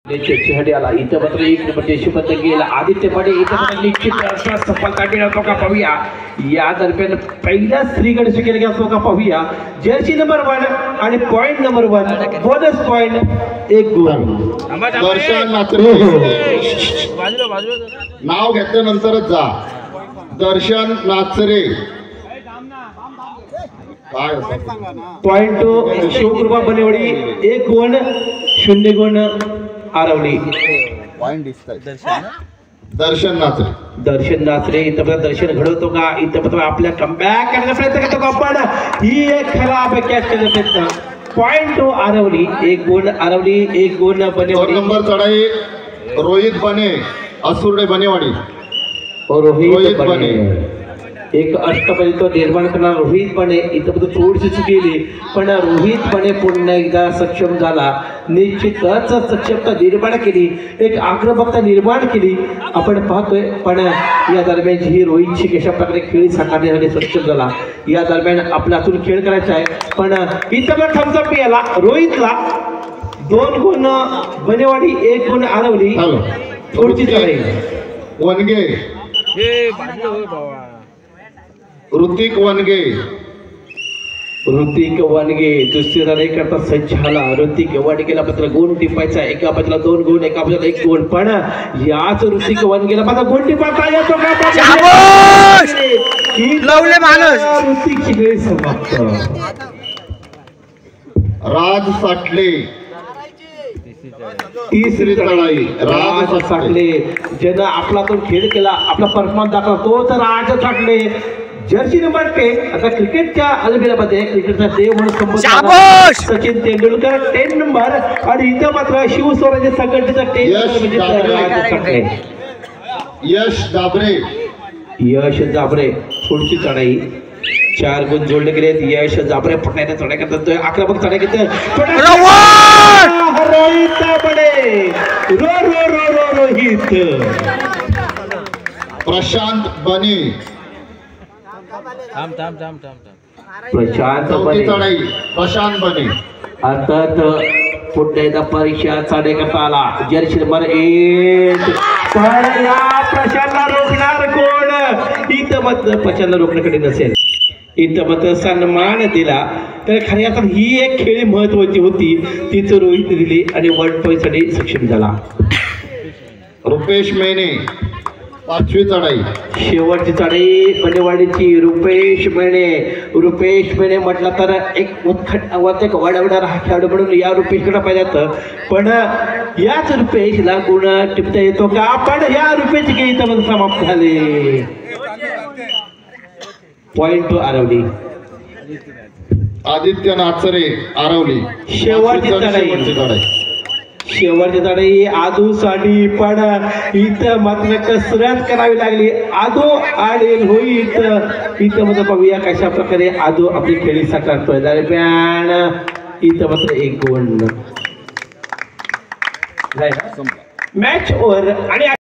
आला इथं मात्र एक नंबर देशबद्ध गेला आदित्य पाटे इथं मात्र निश्चित सफलता मिळवतो का पाहूया या दरम्यान पहिला श्रीगड केला गेला का पाहूया जर्सी नंबर 1 आणि पॉइंट नंबर 1 बोनस पॉइंट एक गुण दर्शन नाचरे नाव घेतल्यानंतरच जा दर्शन नाचरे पॉइंट शिवकृपा बनेवाडी 1 गुण 0 गुण आरवली दर्शन नाचरे इथं दर्शन घडवतो का इथं मात्र आपल्या कमबॅक करण्याचा प्रयत्न करतो का पण ही एक खराब कॅच करण्याचा प्रयत्न पॉइंट आरवली 1 गुण आरवली 1 गुण बनेवाडी नंबर चढाई रोहित बने असुर्डे बनेवाडी रोहित बने एक अष्टपदी तो निर्माण करणार रोहित बने इथं थोडीशी चुकीली पण रोहित बने पुन्हा एकदा सक्षम झाला निश्चितच सक्षमता निर्माण केली एक आक्रमकता निर्माण केली आपण पाहतोय पण या दरम्यान ही रोहितची कशा प्रकारे खेळी साकारण्यासाठी सक्षम झाला या दरम्यान आपल्यातून खेळ करायचा आहे पण इथं थम्सअप याला रोहितला 2 गुण बनेवाडी 1 गुण आरवली थोडीशी चढाई वनगे ऋतिक वनगे दुसरी रन करता सज्ज झाला ऋतिक वनगेला मात्र गुण टिपायचा एका बाजूला 2 गुण एका बाजूला 1 गुण पण याच ऋतिक वनगेला मात्र गुण टिपायचा येतो का ऋतिकची खेळ समाप्त राज साठले तिसरी चढाई राज साठले ज्यानं आपला तो खेळ केला आपला परफॉर्मन्स दाखवला तो तर राज साठले जर्सी नंबर 10 आता क्रिकेटच्या अलबेलामध्ये क्रिकेटचा देव म्हणून संबोधला सचिन तेंडुलकर 10 नंबर आणि इथं मात्र शिवस्वराज्य संघटनेचा 10 म्हणजे यश जाबरे पुढची चढाई 4 गुण जोडले गेले यश जाबरे पकडायला चढाई करतात आक्रमक चढाई घेत रोहित प्रशांत बने प्रशांत बने अर्थात पुढे एकदा परीक्षा चढाई करता आला जर्सी नंबर 1 पण या प्रशांतला रोखणार कोण इथं मात्र प्रशांतला रोखण्याकडे नसेल इथं मात्र सन्मान दिला तर खरी आता ही एक खेळी महत्वाची होती तिचं रोहित दिली आणि 1 पॉइंट साठी सक्षम झाला रुपेश मेने 5वी चढाई शेवटची चढाई बनेवाडीची रुपेश मेने म्हटलं तर एक उत्खट वाढवणारा हा खेळाडू म्हणून या रुपेशकडे पाहिजे पण याच रुपेशला गुण टिपता येतो का पण या रुपेशची काही इथं समाप्त झाले पॉइंट आरवली आदित्य नाचरे आरवली शेवटची चढाई आदू साठी पण इथं मात्र कसरत करावी लागली आदू आडेल होईत इथं मात्र बघूया कशा प्रकारे आदू आपली खेळी साकारतोय दरम्यान इथं मात्र 1 गुण मॅच ओव्हर आणि